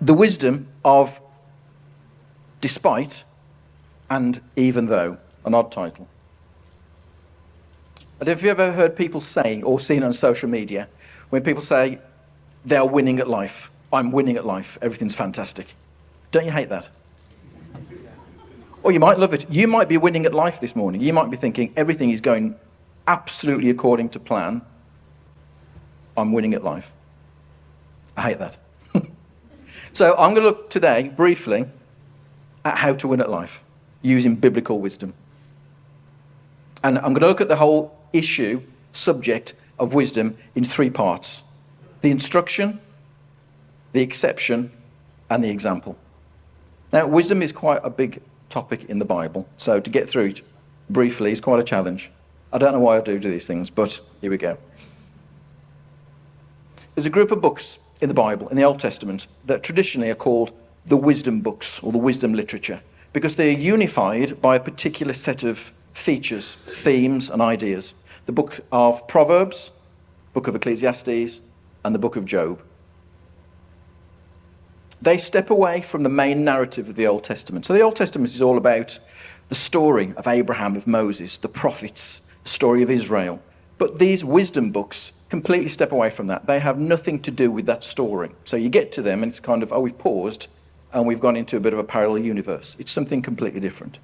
The wisdom of despite and even though, an odd title. I don't know if you've ever heard people say, or seen on social media, when people say, they're winning at life. I'm winning at life. Everything's fantastic. Don't you hate that? Or you might love it. You might be winning at life this morning. You might be thinking, everything is going absolutely according to plan. I'm winning at life. I hate that. So I'm going to look today, briefly, at how to win at life, using biblical wisdom. And I'm going to look at the whole issue, subject of wisdom in three parts. The instruction, the exception, and the example. Now, wisdom is quite a big topic in the Bible, so to get through it briefly is quite a challenge. I don't know why I do these things, but here we go. There's a group of books in the Bible, in the Old Testament, that traditionally are called the wisdom books, or the wisdom literature, because they're unified by a particular set of features, themes, and ideas. The book of Proverbs, book of Ecclesiastes, and the book of Job. They step away from the main narrative of the Old Testament. So the Old Testament is all about the story of Abraham, of Moses, the prophets, the story of Israel. But these wisdom books completely step away from that. They have nothing to do with that story. So you get to them and it's kind of, oh, we've paused and we've gone into a bit of a parallel universe. It's something completely different.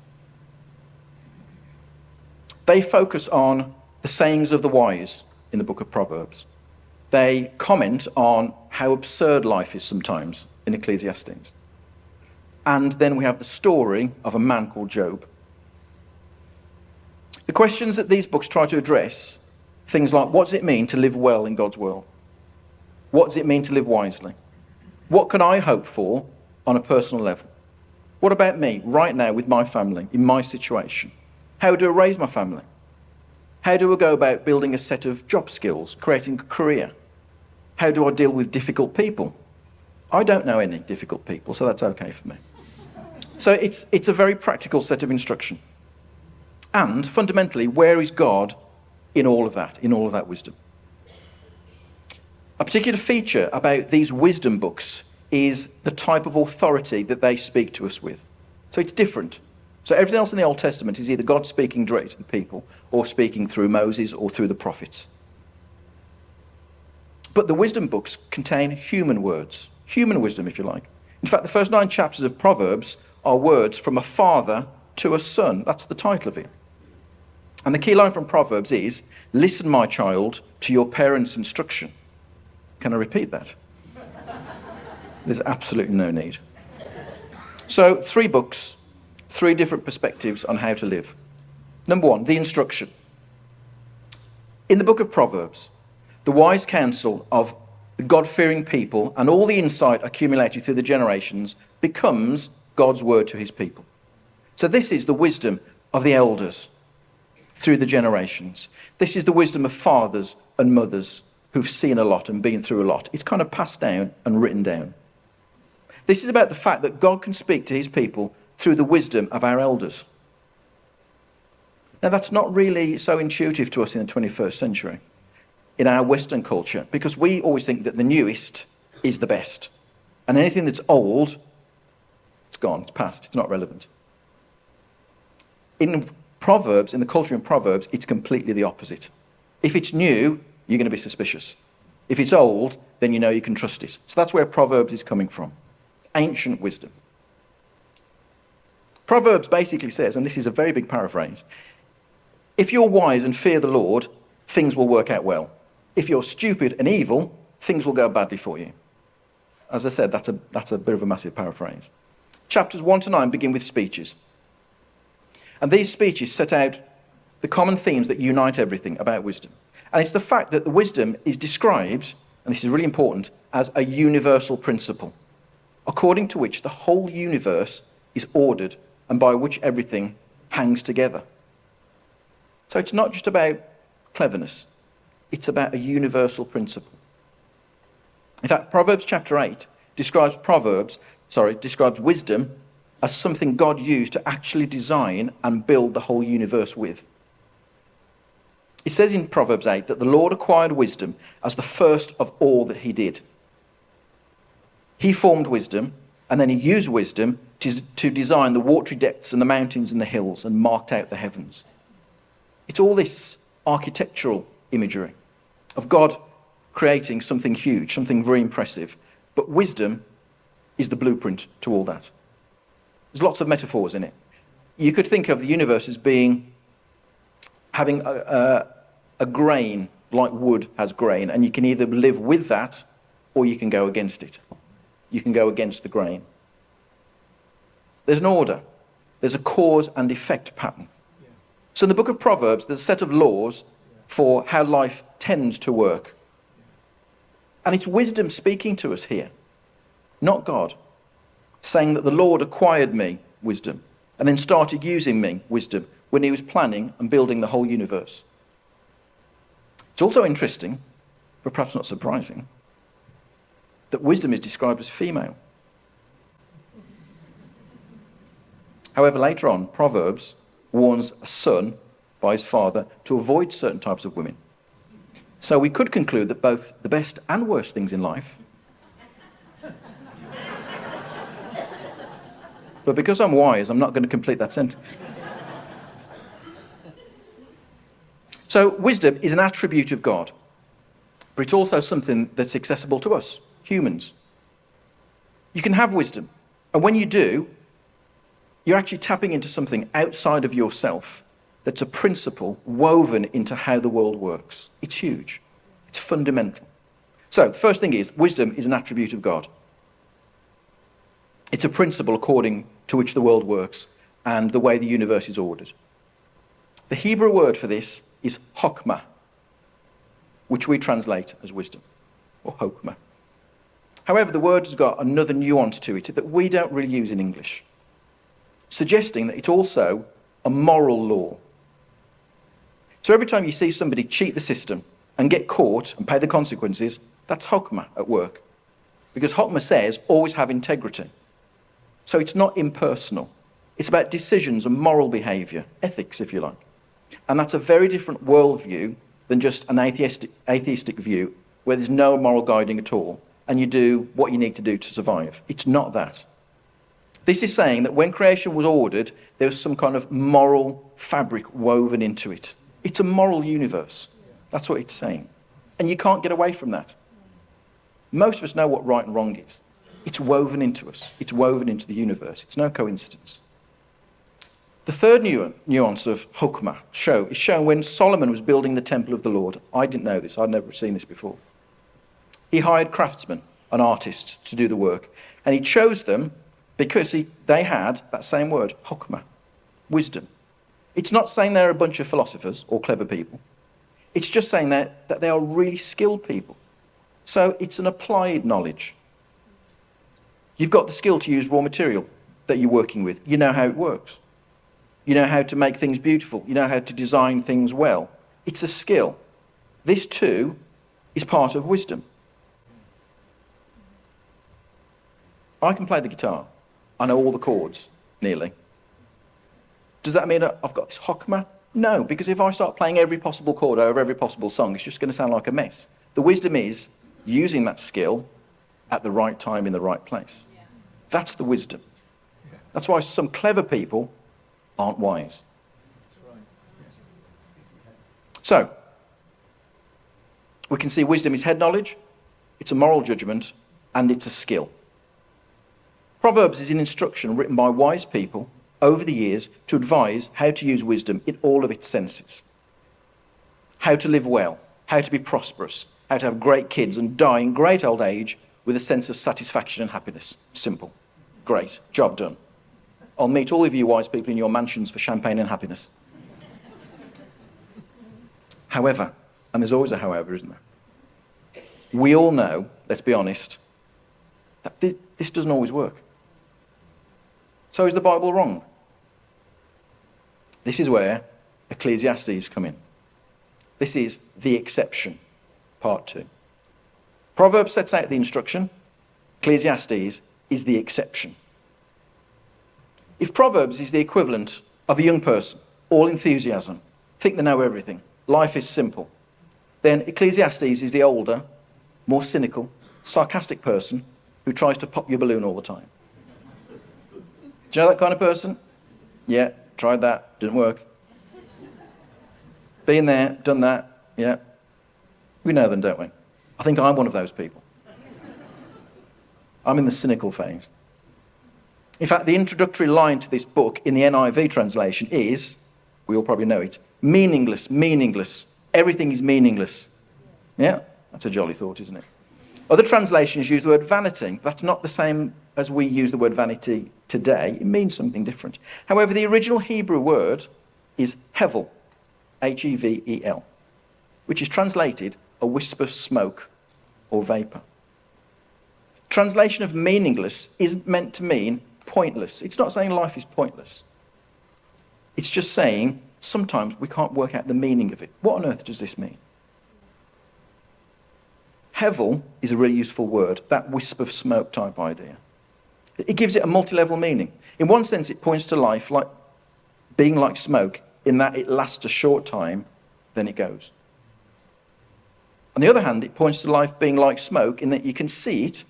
They focus on the sayings of the wise in the book of Proverbs. They comment on how absurd life is sometimes in Ecclesiastes. And then we have the story of a man called Job. The questions that these books try to address, things like, what does it mean to live well in God's world? What does it mean to live wisely? What can I hope for on a personal level? What about me right now with my family, in my situation? How do I raise my family? How do I go about building a set of job skills, creating a career? How do I deal with difficult people? I don't know any difficult people, so that's okay for me. So it's a very practical set of instruction. And fundamentally, where is God in all of that wisdom? A particular feature about these wisdom books is the type of authority that they speak to us with. So it's different. So everything else in the Old Testament is either God speaking directly to the people or speaking through Moses or through the prophets. But the wisdom books contain human words, human wisdom, if you like. In fact, the first 9 chapters of Proverbs are words from a father to a son. That's the title of it. And the key line from Proverbs is, listen, my child, to your parents' instruction. Can I repeat that? There's absolutely no need. So 3 books, 3 different perspectives on how to live. Number 1, the instruction. In the book of Proverbs, the wise counsel of the God-fearing people and all the insight accumulated through the generations becomes God's word to his people. So this is the wisdom of the elders through the generations. This is the wisdom of fathers and mothers who've seen a lot and been through a lot. It's kind of passed down and written down. This is about the fact that God can speak to his people through the wisdom of our elders. Now, that's not really so intuitive to us in the 21st century, in our Western culture, because we always think that the newest is the best. And anything that's old, it's gone, it's past, it's not relevant. In Proverbs, in the culture in Proverbs, it's completely the opposite. If it's new, you're going to be suspicious. If it's old, then you know you can trust it. So that's where Proverbs is coming from. Ancient wisdom. Proverbs basically says, and this is a very big paraphrase, if you're wise and fear the Lord, things will work out well. If you're stupid and evil, things will go badly for you. As I said, that's a bit of a massive paraphrase. Chapters 1 to 9 begin with speeches. And these speeches set out the common themes that unite everything about wisdom. And it's the fact that the wisdom is described, and this is really important, as a universal principle, according to which the whole universe is ordered and by which everything hangs together. So it's not just about cleverness, it's about a universal principle. In fact, Proverbs chapter 8 describes wisdom as something God used to actually design and build the whole universe with. It says in Proverbs 8 that the Lord acquired wisdom as the first of all that he did. He formed wisdom, and then he used wisdom to design the watery depths and the mountains and the hills and marked out the heavens. It's all this architectural imagery of God creating something huge, something very impressive. But wisdom is the blueprint to all that. There's lots of metaphors in it. You could think of the universe as having a grain, like wood has grain, and you can either live with that or you can go against it. You can go against the grain. There's an order. There's a cause and effect pattern. So in the book of Proverbs, there's a set of laws for how life tends to work. And it's wisdom speaking to us here, not God, saying that the Lord acquired me, wisdom, and then started using me, wisdom, when he was planning and building the whole universe. It's also interesting, but perhaps not surprising, that wisdom is described as female. However, later on, Proverbs warns a son by his father to avoid certain types of women. So we could conclude that both the best and worst things in life. But because I'm wise, I'm not going to complete that sentence. So wisdom is an attribute of God, but it's also something that's accessible to us, humans. You can have wisdom, and when you do, you're actually tapping into something outside of yourself that's a principle woven into how the world works. It's huge. It's fundamental. So the first thing is, wisdom is an attribute of God. It's a principle according to which the world works and the way the universe is ordered. The Hebrew word for this is chokmah, which we translate as wisdom, or chokmah. However, the word has got another nuance to it that we don't really use in English, suggesting that it's also a moral law. So every time you see somebody cheat the system and get caught and pay the consequences, that's chokmah at work. Because chokmah says, always have integrity. So it's not impersonal. It's about decisions and moral behaviour, ethics, if you like. And that's a very different worldview than just an atheistic view where there's no moral guiding at all and you do what you need to do to survive. It's not that. This is saying that when creation was ordered, there was some kind of moral fabric woven into it. It's a moral universe. That's what it's saying. And you can't get away from that. Most of us know what right and wrong is. It's woven into us. It's woven into the universe. It's no coincidence. The third nuance of chokmah is shown when Solomon was building the temple of the Lord. I didn't know this. I'd never seen this before. He hired craftsmen and artists to do the work. And he chose them because they had that same word, chokmah, wisdom. It's not saying they're a bunch of philosophers or clever people. It's just saying that they are really skilled people. So it's an applied knowledge. You've got the skill to use raw material that you're working with. You know how it works. You know how to make things beautiful. You know how to design things well. It's a skill. This too is part of wisdom. I can play the guitar. I know all the chords, nearly. Does that mean I've got this chokmah? No, because if I start playing every possible chord over every possible song, it's just going to sound like a mess. The wisdom is using that skill at the right time in the right place. Yeah. That's the wisdom. Yeah. That's why some clever people aren't wise. So, we can see wisdom is head knowledge, it's a moral judgment, and it's a skill. Proverbs is an instruction written by wise people over the years to advise how to use wisdom in all of its senses. How to live well, how to be prosperous, how to have great kids and die in great old age with a sense of satisfaction and happiness. Simple. Great. Job done. I'll meet all of you wise people in your mansions for champagne and happiness. However, and there's always a however, isn't there? We all know, let's be honest, that this doesn't always work. So is the Bible wrong? This is where Ecclesiastes come in. This is the exception, part 2. Proverbs sets out the instruction. Ecclesiastes is the exception. If Proverbs is the equivalent of a young person, all enthusiasm, think they know everything, life is simple, then Ecclesiastes is the older, more cynical, sarcastic person who tries to pop your balloon all the time. Do you know that kind of person? Yeah, tried that, didn't work. Been there, done that, yeah. We know them, don't we? I think I'm one of those people. I'm in the cynical phase. In fact, the introductory line to this book in the NIV translation is, we all probably know it, meaningless, meaningless. Everything is meaningless. Yeah, that's a jolly thought, isn't it? Other translations use the word vanity. That's not the same as we use the word vanity today. It means something different. However, the original Hebrew word is hevel, Hevel, which is translated a wisp of smoke or vapor. Translation of meaningless isn't meant to mean pointless. It's not saying life is pointless. It's just saying sometimes we can't work out the meaning of it. What on earth does this mean? Hevel is a really useful word, that wisp of smoke type idea. It gives it a multi-level meaning. In one sense, it points to life like being like smoke, in that it lasts a short time, then it goes. On the other hand, it points to life being like smoke, in that you can see it,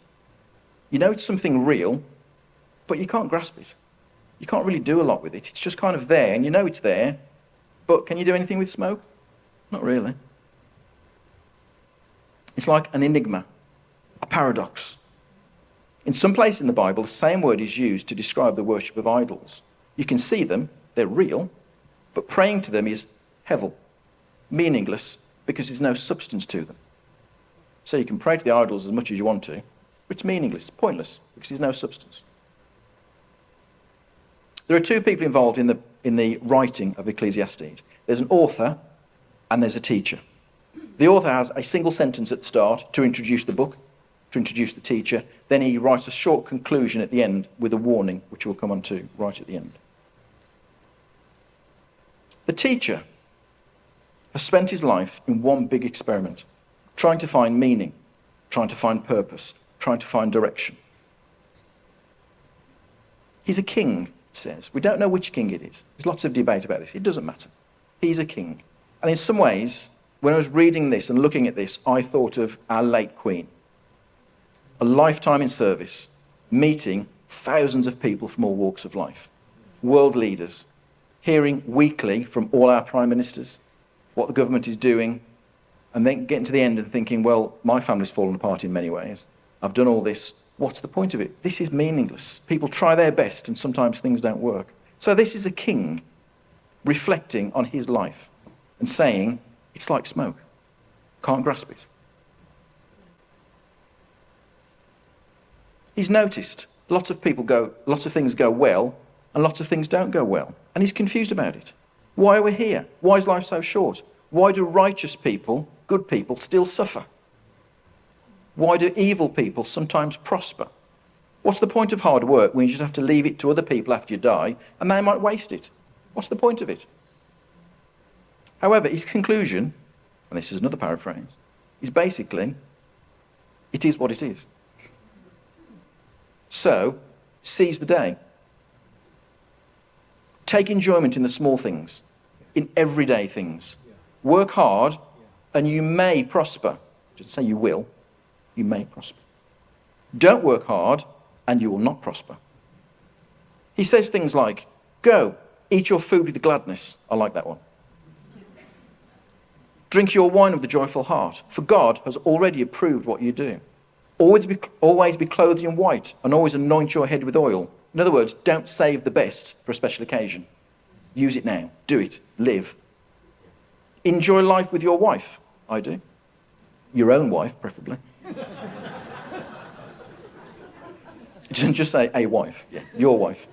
you know it's something real, but you can't grasp it. You can't really do a lot with it. It's just kind of there, and you know it's there, but can you do anything with smoke? Not really. It's like an enigma, a paradox. In some place in the Bible, the same word is used to describe the worship of idols. You can see them, they're real, but praying to them is hevel, meaningless, because there's no substance to them. So you can pray to the idols as much as you want to, but it's meaningless, pointless, because there's no substance. There are two people involved in the writing of Ecclesiastes. There's an author and there's a teacher. The author has a single sentence at the start to introduce the book, to introduce the teacher. Then he writes a short conclusion at the end with a warning, which we'll come on to right at the end. The teacher has spent his life in one big experiment, trying to find meaning, trying to find purpose, trying to find direction. He's a king, it says. We don't know which king it is. There's lots of debate about this. It doesn't matter. He's a king. And in some ways, when I was reading this and looking at this, I thought of our late Queen. A lifetime in service, meeting thousands of people from all walks of life, world leaders, hearing weekly from all our prime ministers what the government is doing, and then getting to the end and thinking, well, my family's fallen apart in many ways. I've done all this. What's the point of it? This is meaningless. People try their best, and sometimes things don't work. So this is a king reflecting on his life and saying, it's like smoke. Can't grasp it. He's noticed lots of things go well, and lots of things don't go well. And he's confused about it. Why are we here? Why is life so short? Why do righteous people, good people, still suffer? Why do evil people sometimes prosper? What's the point of hard work when you just have to leave it to other people after you die, and they might waste it? What's the point of it? However, his conclusion, and this is another paraphrase, is basically, it is what it is. So, seize the day. Take enjoyment in the small things, in everyday things. Work hard, and you may prosper. Just say you will. You may prosper. Don't work hard, and you will not prosper. He says things like, go, eat your food with gladness. I like that one. Drink your wine with a joyful heart, for God has already approved what you do. Always be clothed in white, and always anoint your head with oil. In other words, don't save the best for a special occasion. Use it now. Do it. Live. Enjoy life with your wife. I do. Your own wife, preferably. It doesn't just say a wife. Yeah, your wife.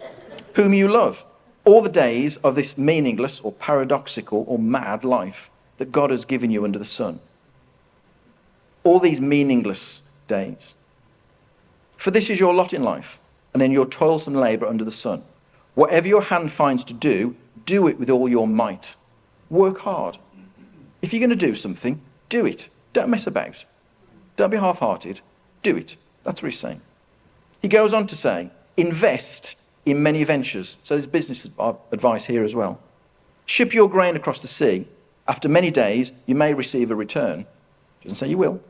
Whom you love. All the days of this meaningless or paradoxical or mad life that God has given you under the sun. All these meaningless days. For this is your lot in life, and in your toilsome labour under the sun. Whatever your hand finds to do, do it with all your might. Work hard. If you're going to do something, do it. Don't mess about. Don't be half-hearted. Do it. That's what he's saying. He goes on to say, invest in many ventures. So there's business advice here as well. Ship your grain across the sea. After many days, you may receive a return. Doesn't say you will.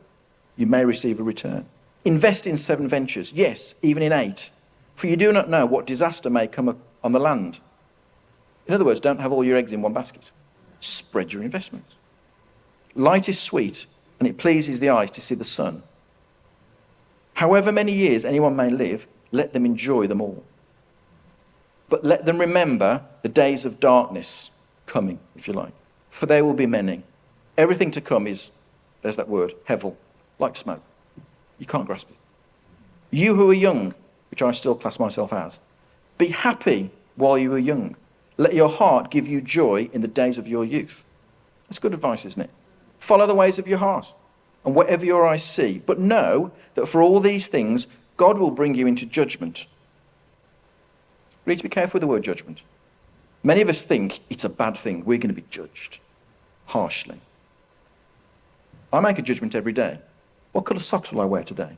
You may receive a return. Invest in 7 ventures, yes, even in 8, for you do not know what disaster may come on the land. In other words, don't have all your eggs in one basket. Spread your investments. Light is sweet, and it pleases the eyes to see the sun. However many years anyone may live, let them enjoy them all. But let them remember the days of darkness coming, if you like, for there will be many. Everything to come is, there's that word, hevel, like smoke. You can't grasp it. You who are young, which I still class myself as, be happy while you are young. Let your heart give you joy in the days of your youth. That's good advice, isn't it? Follow the ways of your heart, and whatever your eyes see. But know that for all these things, God will bring you into judgment. We need to be careful with the word judgment. Many of us think it's a bad thing. We're going to be judged harshly. I make a judgment every day. What colour socks will I wear today?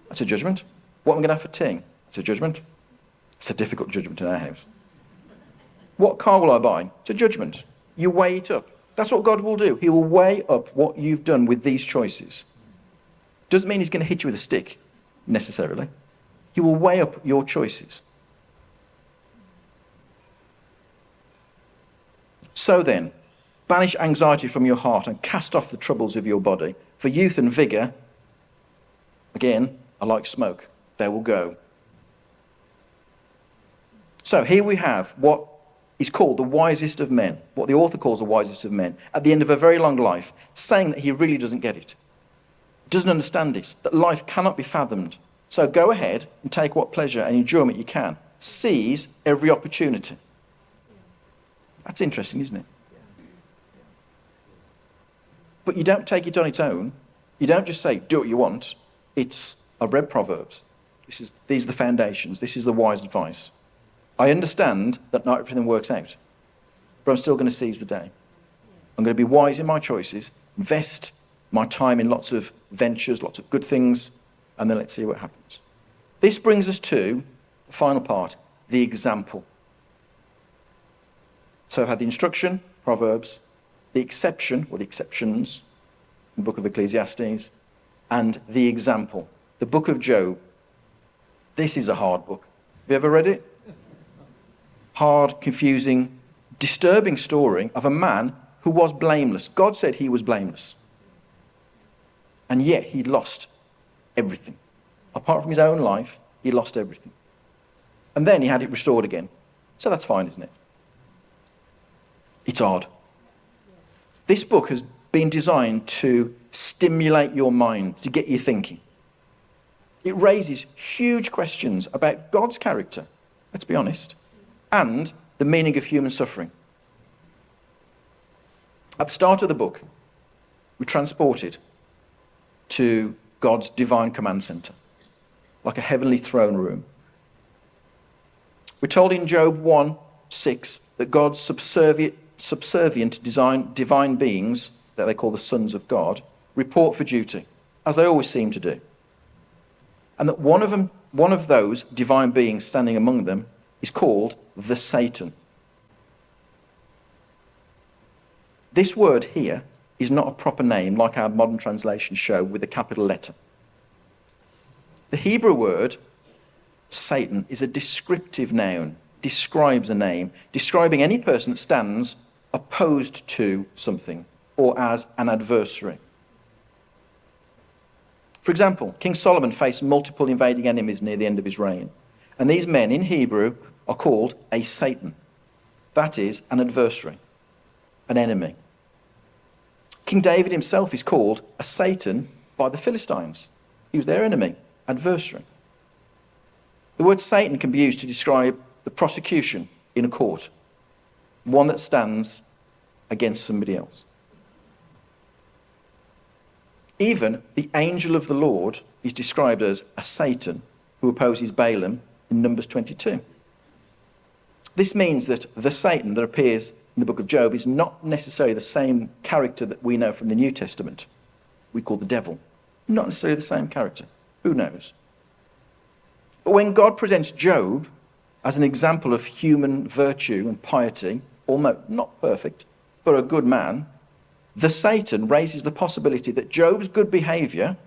That's a judgment. What am I going to have for tea? It's a judgment. It's a difficult judgment in our house. What car will I buy? It's a judgment. You weigh it up. That's what God will do. He will weigh up what you've done with these choices. Doesn't mean he's going to hit you with a stick, necessarily. He will weigh up your choices. So then, banish anxiety from your heart and cast off the troubles of your body. For youth and vigour, again, are like smoke. They will go. So here we have what is called the wisest of men, what the author calls the wisest of men, at the end of a very long life, saying that he really doesn't get it, doesn't understand it, that life cannot be fathomed. So go ahead and take what pleasure and enjoyment you can. Seize every opportunity. That's interesting, isn't it? But you don't take it on its own. You don't just say, do what you want. I've read Proverbs. These are the foundations. This is the wise advice. I understand that not everything works out, but I'm still going to seize the day. I'm going to be wise in my choices, invest my time in lots of ventures, lots of good things, and then let's see what happens. This brings us to the final part, the example. So I've had the instruction, Proverbs, the exception, or the exceptions, the book of Ecclesiastes, and the example, the book of Job. This is a hard book. Have you ever read it? Hard, confusing, disturbing story of a man who was blameless. God said he was blameless. And yet he lost everything. Apart from his own life, he lost everything. And then he had it restored again. So that's fine, isn't it? It's odd. This book has been designed to stimulate your mind, to get you thinking. It raises huge questions about God's character, let's be honest, and the meaning of human suffering. At the start of the book, we're transported to God's divine command center, like a heavenly throne room. We're told in Job 1:6 that God's subservient divine beings, that they call the sons of God, report for duty, as they always seem to do. And that one of those divine beings standing among them is called the Satan. This word here is not a proper name like our modern translations show with a capital letter. The Hebrew word Satan is a descriptive noun, describes a name, describing any person that stands opposed to something or as an adversary. For example, King Solomon faced multiple invading enemies near the end of his reign. And these men in Hebrew are called a Satan. That is, an adversary, an enemy. King David himself is called a Satan by the Philistines. He was their enemy, adversary. The word Satan can be used to describe the prosecution in a court, one that stands against somebody else. Even the angel of the Lord is described as a Satan who opposes Balaam in Numbers 22. This means that the Satan that appears in the book of Job is not necessarily the same character that we know from the New Testament. We call the devil. Not necessarily the same character. Who knows? But when God presents Job as an example of human virtue and piety, almost not perfect, but a good man, the Satan raises the possibility that Job's good behavior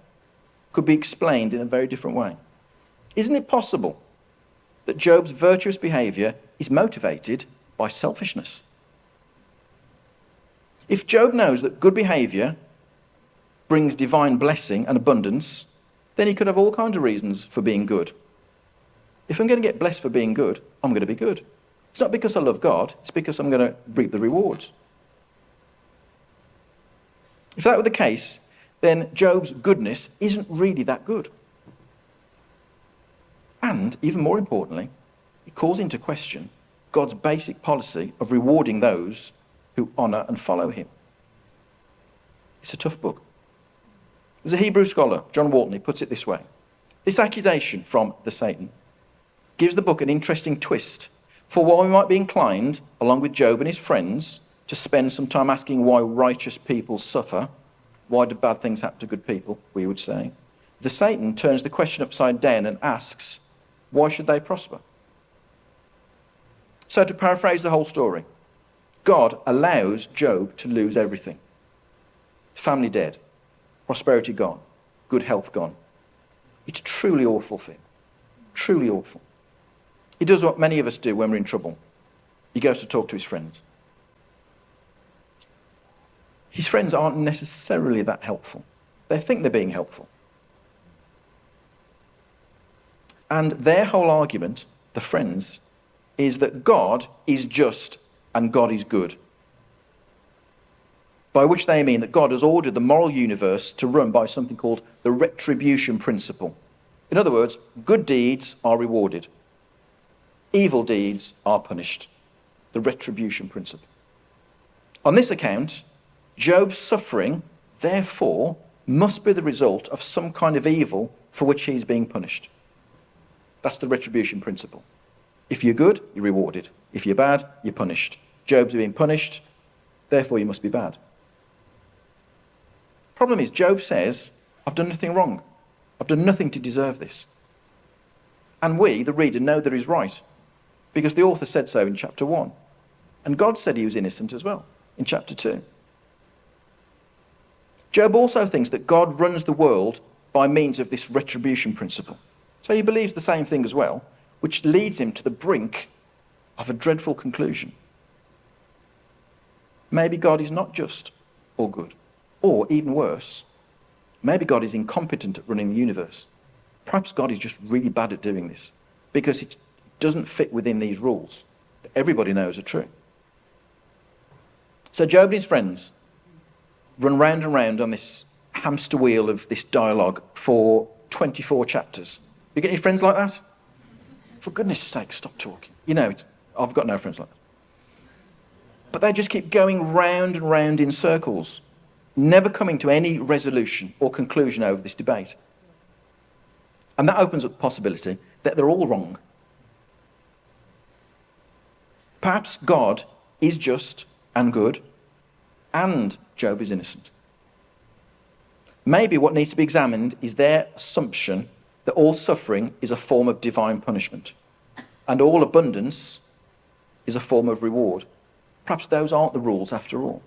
could be explained in a very different way. Isn't it possible that Job's virtuous behaviour is motivated by selfishness? If Job knows that good behaviour brings divine blessing and abundance, then he could have all kinds of reasons for being good. If I'm going to get blessed for being good, I'm going to be good. It's not because I love God, it's because I'm going to reap the rewards. If that were the case, then Job's goodness isn't really that good. And, even more importantly, it calls into question God's basic policy of rewarding those who honour and follow him. It's a tough book. There's a Hebrew scholar, John Walton, he puts it this way. This accusation from the Satan gives the book an interesting twist. For while we might be inclined, along with Job and his friends, to spend some time asking why righteous people suffer, why do bad things happen to good people, we would say, the Satan turns the question upside down and asks, why should they prosper? So to paraphrase the whole story, God allows Job to lose everything. His family dead, prosperity gone, good health gone. It's truly awful for him. Truly awful. He does what many of us do when we're in trouble. He goes to talk to his friends. His friends aren't necessarily that helpful. They think they're being helpful. And their whole argument, the friends, is that God is just and God is good. By which they mean that God has ordered the moral universe to run by something called the retribution principle. In other words, good deeds are rewarded. Evil deeds are punished. The retribution principle. On this account, Job's suffering, therefore, must be the result of some kind of evil for which he's being punished. That's the retribution principle. If you're good, you're rewarded. If you're bad, you're punished. Job's being punished, therefore you must be bad. Problem is, Job says, I've done nothing wrong. I've done nothing to deserve this. And we, the reader, know that he's right, because the author said so in chapter 1. And God said he was innocent as well in chapter 2. Job also thinks that God runs the world by means of this retribution principle. So he believes the same thing as well, which leads him to the brink of a dreadful conclusion. Maybe God is not just or good, or even worse, maybe God is incompetent at running the universe. Perhaps God is just really bad at doing this because it doesn't fit within these rules that everybody knows are true. So Job and his friends run round and round on this hamster wheel of this dialogue for 24 chapters. You get any friends like that? For goodness sake, stop talking. You know, I've got no friends like that. But they just keep going round and round in circles, never coming to any resolution or conclusion over this debate. And that opens up the possibility that they're all wrong. Perhaps God is just and good, and Job is innocent. Maybe what needs to be examined is their assumption that all suffering is a form of divine punishment, and all abundance is a form of reward. Perhaps those aren't the rules after all.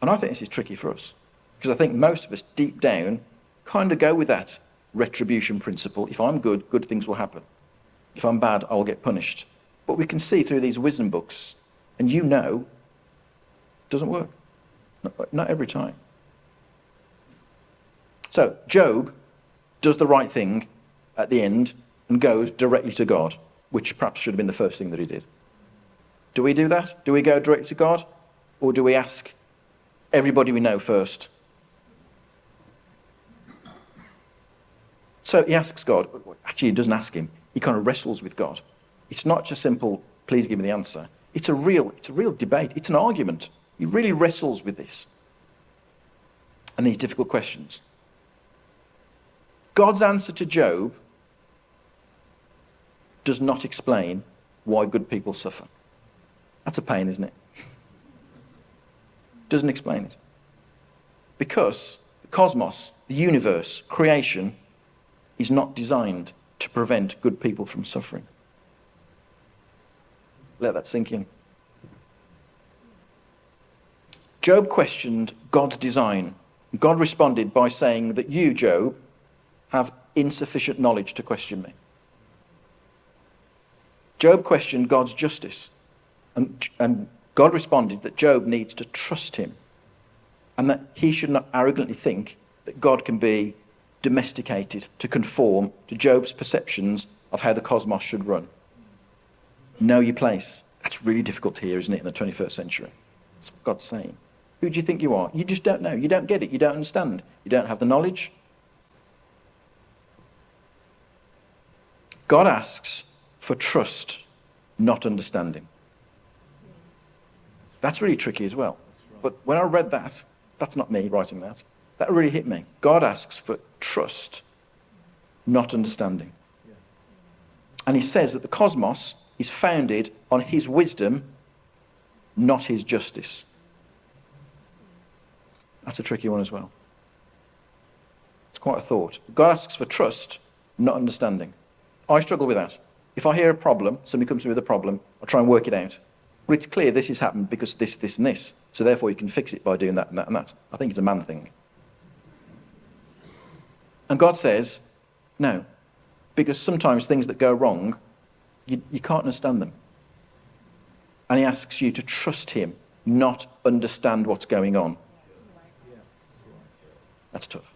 And I think this is tricky for us, because I think most of us deep down kind of go with that retribution principle. If I'm good, good things will happen. If I'm bad, I'll get punished. But we can see through these wisdom books, and you know, it doesn't work. Not every time. So Job does the right thing at the end and goes directly to God, which perhaps should have been the first thing that he did. Do we do that? Do we go directly to God? Or do we ask everybody we know first? So he asks God. Actually, he doesn't ask him. He kind of wrestles with God. It's not just simple, please give me the answer. It's a real debate. It's an argument. He really wrestles with this and these difficult questions. God's answer to Job does not explain why good people suffer. That's a pain, isn't it? Doesn't explain it. Because the cosmos, the universe, creation, is not designed to prevent good people from suffering. Let that sink in. Job questioned God's design. God responded by saying that you, Job, have insufficient knowledge to question me. Job questioned God's justice, and God responded that Job needs to trust him, and that he should not arrogantly think that God can be domesticated to conform to Job's perceptions of how the cosmos should run. Know your place. That's really difficult to hear, isn't it, in the 21st century? That's what God's saying. Who do you think you are? You just don't know. You don't get it. You don't understand. You don't have the knowledge. God asks for trust, not understanding. That's really tricky as well. But when I read that, that's not me writing that, that really hit me. God asks for trust, not understanding. And he says that the cosmos is founded on his wisdom, not his justice. That's a tricky one as well. It's quite a thought. God asks for trust, not understanding. I struggle with that. If I hear a problem, somebody comes to me with a problem, I try and work it out. Well, it's clear this has happened because this, this, and this. So therefore you can fix it by doing that and that and that. I think it's a man thing. And God says, no. Because sometimes things that go wrong, you can't understand them. And he asks you to trust him, not understand what's going on. That's tough.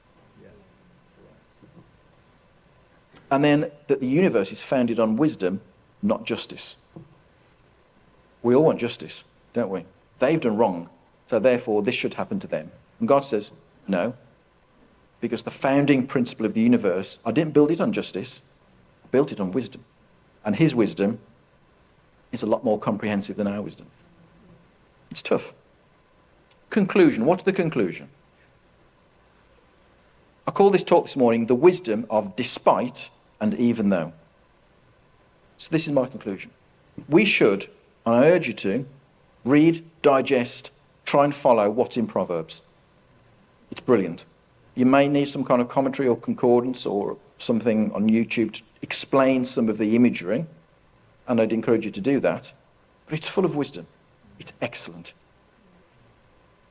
And then that the universe is founded on wisdom, not justice. We all want justice, don't we? They've done wrong, so therefore this should happen to them. And God says, no, because the founding principle of the universe, I didn't build it on justice, I built it on wisdom. And his wisdom is a lot more comprehensive than our wisdom. It's tough. Conclusion. What's the conclusion? I call this talk this morning the wisdom of despite and even though. So this is my conclusion. We should, and I urge you to, read, digest, try and follow what's in Proverbs. It's brilliant. You may need some kind of commentary or concordance or something on YouTube to explain some of the imagery, and I'd encourage you to do that. But it's full of wisdom. It's excellent.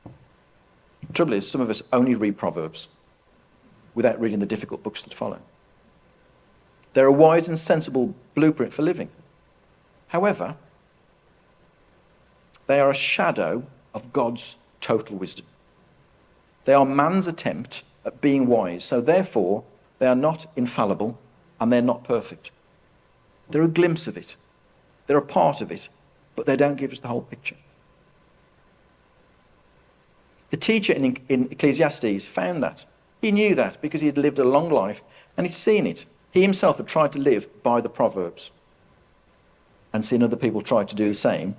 The trouble is, some of us only read Proverbs without reading the difficult books that follow. They're a wise and sensible blueprint for living. However, they are a shadow of God's total wisdom. They are man's attempt at being wise, so therefore they are not infallible and they're not perfect. They're a glimpse of it. They're a part of it, but they don't give us the whole picture. The teacher in Ecclesiastes found that. He knew that because he had lived a long life and he'd seen it. He himself had tried to live by the Proverbs and seen other people try to do the same.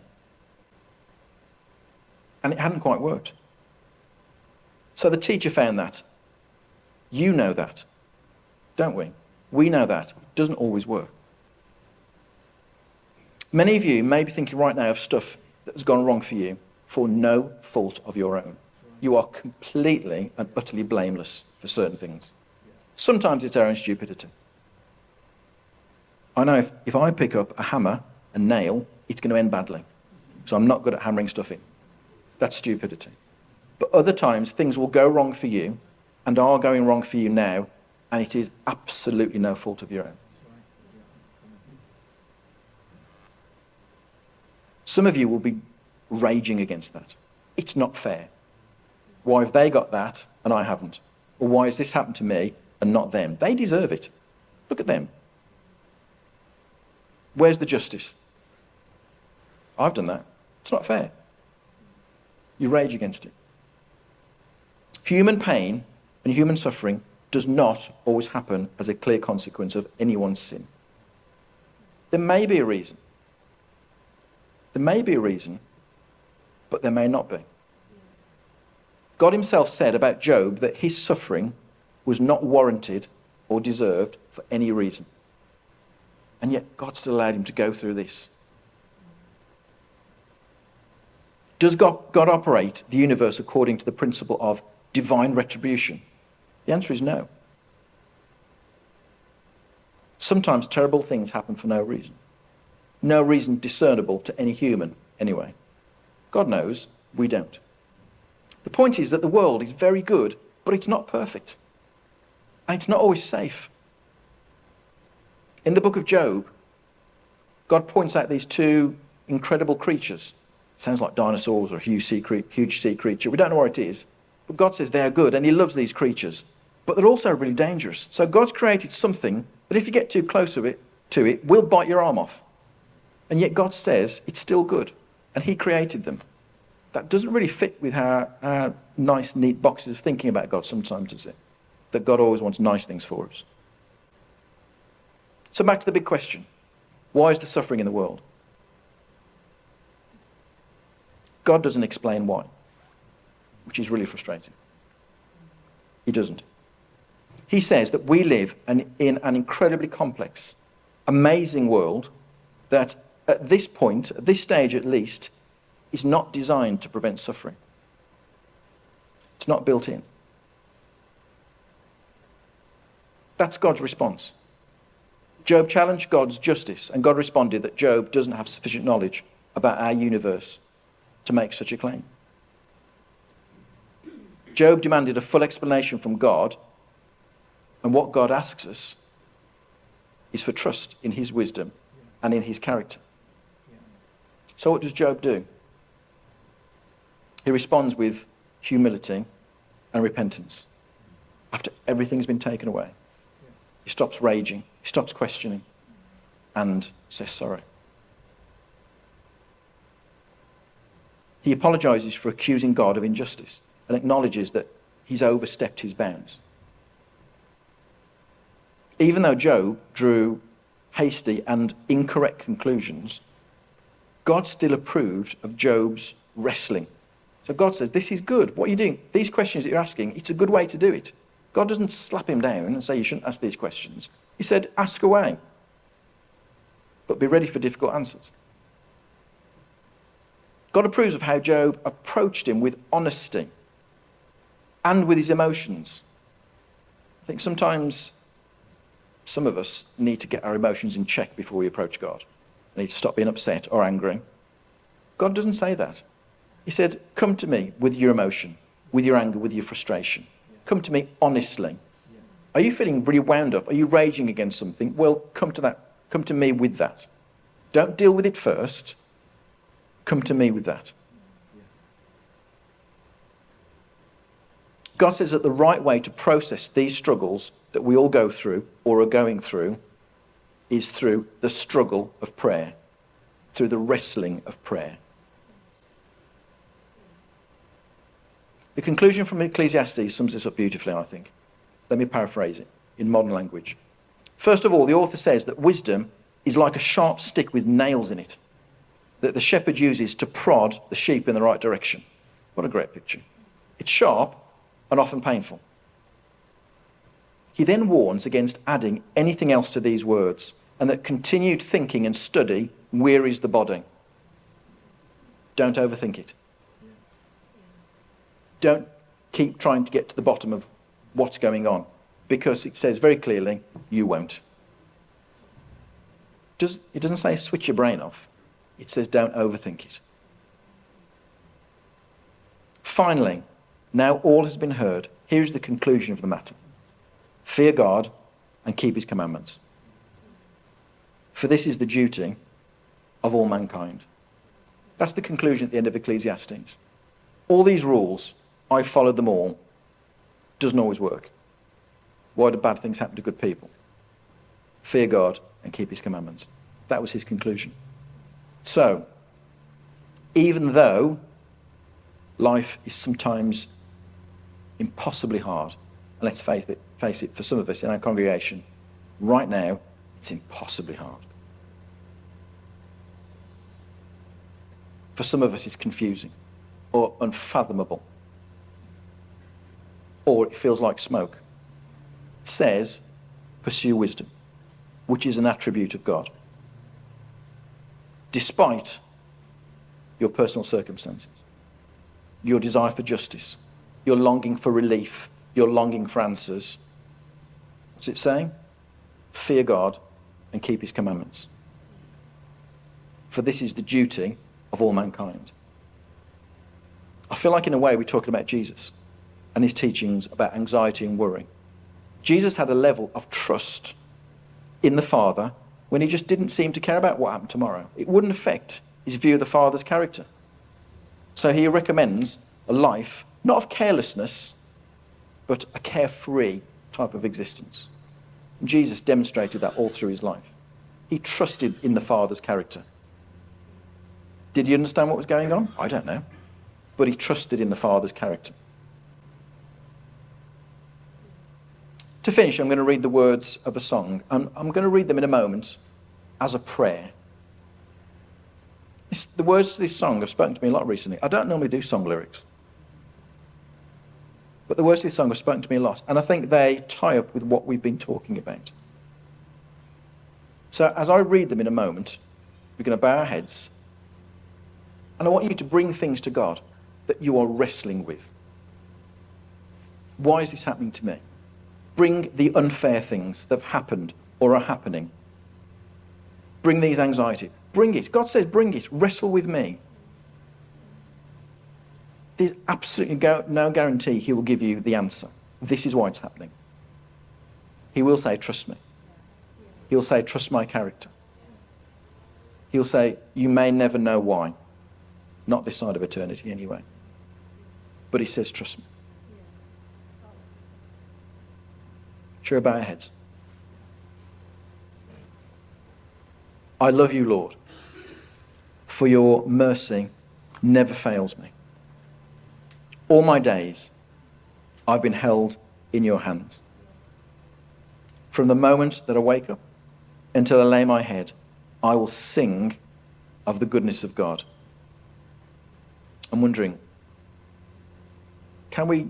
And it hadn't quite worked. So the teacher found that. You know that, don't we? We know that. It doesn't always work. Many of you may be thinking right now of stuff that has gone wrong for you for no fault of your own. You are completely and utterly blameless for certain things. Sometimes it's our own stupidity. I know if I pick up a hammer and nail, it's going to end badly. So I'm not good at hammering stuff in. That's stupidity. But other times things will go wrong for you and are going wrong for you now, and it is absolutely no fault of your own. Some of you will be raging against that. It's not fair. Why have they got that and I haven't? Or why has this happened to me and not them? They deserve it. Look at them. Where's the justice? I've done that. It's not fair. You rage against it. Human pain and human suffering does not always happen as a clear consequence of anyone's sin. There may be a reason. There may be a reason, but there may not be. God himself said about Job that his suffering was not warranted or deserved for any reason. And yet God still allowed him to go through this. Does God operate the universe according to the principle of divine retribution? The answer is no. Sometimes terrible things happen for no reason. No reason discernible to any human, anyway. God knows, we don't. The point is that the world is very good, but it's not perfect. And it's not always safe. In the book of Job, God points out these two incredible creatures. It sounds like dinosaurs or a huge sea creature. We don't know what it is. But God says they are good, and he loves these creatures. But they're also really dangerous. So God's created something that if you get too close to it will bite your arm off. And yet God says it's still good, and he created them. That doesn't really fit with our nice, neat boxes of thinking about God sometimes, does it? That God always wants nice things for us. So back to the big question. Why is there suffering in the world? God doesn't explain why, which is really frustrating. He doesn't. He says that we live in an incredibly complex, amazing world that at this point, at this stage at least, is not designed to prevent suffering. It's not built in. That's God's response. Job challenged God's justice, and God responded that Job doesn't have sufficient knowledge about our universe to make such a claim. Job demanded a full explanation from God, and what God asks us is for trust in his wisdom and in his character. So what does Job do? He responds with humility and repentance after everything's been taken away. He stops raging, he stops questioning, and says sorry. He apologizes for accusing God of injustice and acknowledges that he's overstepped his bounds. Even though Job drew hasty and incorrect conclusions, God still approved of Job's wrestling. So God says, this is good. What are you doing? These questions that you're asking, it's a good way to do it. God doesn't slap him down and say you shouldn't ask these questions. He said, ask away, but be ready for difficult answers. God approves of how Job approached him with honesty and with his emotions. I think sometimes some of us need to get our emotions in check before we approach God. We need to stop being upset or angry. God doesn't say that. He said, come to me with your emotion, with your anger, with your frustration. Come to me honestly. Are you feeling really wound up? Are you raging against something? Well, come to that. Come to me with that. Don't deal with it first. Come to me with that. God says that the right way to process these struggles that we all go through or are going through is through the struggle of prayer, through the wrestling of prayer. The conclusion from Ecclesiastes sums this up beautifully, I think. Let me paraphrase it in modern language. First of all, the author says that wisdom is like a sharp stick with nails in it that the shepherd uses to prod the sheep in the right direction. What a great picture. It's sharp and often painful. He then warns against adding anything else to these words, and that continued thinking and study wearies the body. Don't overthink it. Don't keep trying to get to the bottom of what's going on, because it says very clearly, you won't. It doesn't say switch your brain off. It says don't overthink it. Finally, now all has been heard, here's the conclusion of the matter. Fear God and keep his commandments. For this is the duty of all mankind. That's the conclusion at the end of Ecclesiastes. All these rules, I followed them all, doesn't always work. Why do bad things happen to good people? Fear God and keep his commandments. That was his conclusion. So, even though life is sometimes impossibly hard, and let's face it, for some of us in our congregation, right now, it's impossibly hard. For some of us, it's confusing or unfathomable, or it feels like smoke. It says, pursue wisdom, which is an attribute of God, despite your personal circumstances, your desire for justice, your longing for relief, your longing for answers. What's it saying? Fear God and keep his commandments. For this is the duty of all mankind. I feel like in a way we're talking about Jesus and his teachings about anxiety and worry. Jesus had a level of trust in the Father when he just didn't seem to care about what happened tomorrow. It wouldn't affect his view of the Father's character. So he recommends a life, not of carelessness, but a carefree type of existence. And Jesus demonstrated that all through his life. He trusted in the Father's character. Did he understand what was going on? I don't know. But he trusted in the Father's character. To finish, I'm going to read the words of a song. I'm going to read them in a moment as a prayer. The words to this song have spoken to me a lot recently. I don't normally do song lyrics. But the words to this song have spoken to me a lot. And I think they tie up with what we've been talking about. So as I read them in a moment, we're going to bow our heads. And I want you to bring things to God that you are wrestling with. Why is this happening to me? Bring the unfair things that have happened or are happening. Bring these anxieties. Bring it. God says, bring it. Wrestle with me. There's absolutely no guarantee he will give you the answer. This is why it's happening. He will say, trust me. He'll say, trust my character. He'll say, you may never know why. Not this side of eternity anyway. But he says, trust me. Shall we bow our heads? I love you, Lord, for your mercy never fails me. All my days, I've been held in your hands. From the moment that I wake up until I lay my head, I will sing of the goodness of God. I'm wondering, can we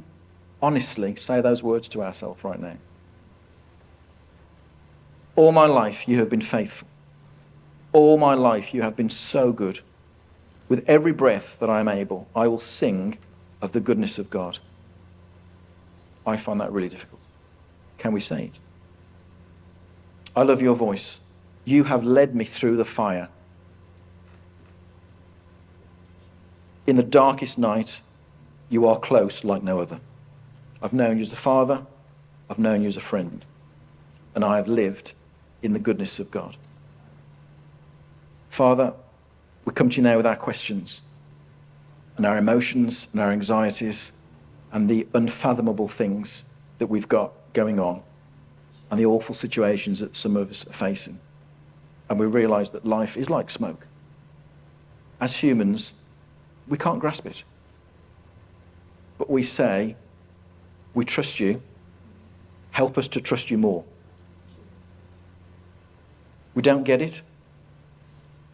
honestly say those words to ourselves right now? All my life you have been faithful. All my life you have been so good. With every breath that I am able, I will sing of the goodness of God. I find that really difficult. Can we say it? I love your voice. You have led me through the fire. In the darkest night, you are close like no other. I've known you as a father. I've known you as a friend. And I have lived in the goodness of God. Father, we come to you now with our questions and our emotions and our anxieties and the unfathomable things that we've got going on and the awful situations that some of us are facing. And we realize that life is like smoke. As humans, we can't grasp it. But we say, we trust you. Help us to trust you more. We don't get it.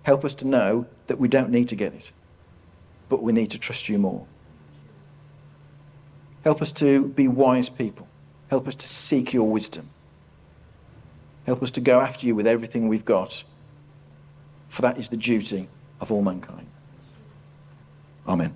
Help us to know that we don't need to get it, but we need to trust you more. Help us to be wise people. Help us to seek your wisdom. Help us to go after you with everything we've got, for that is the duty of all mankind. Amen.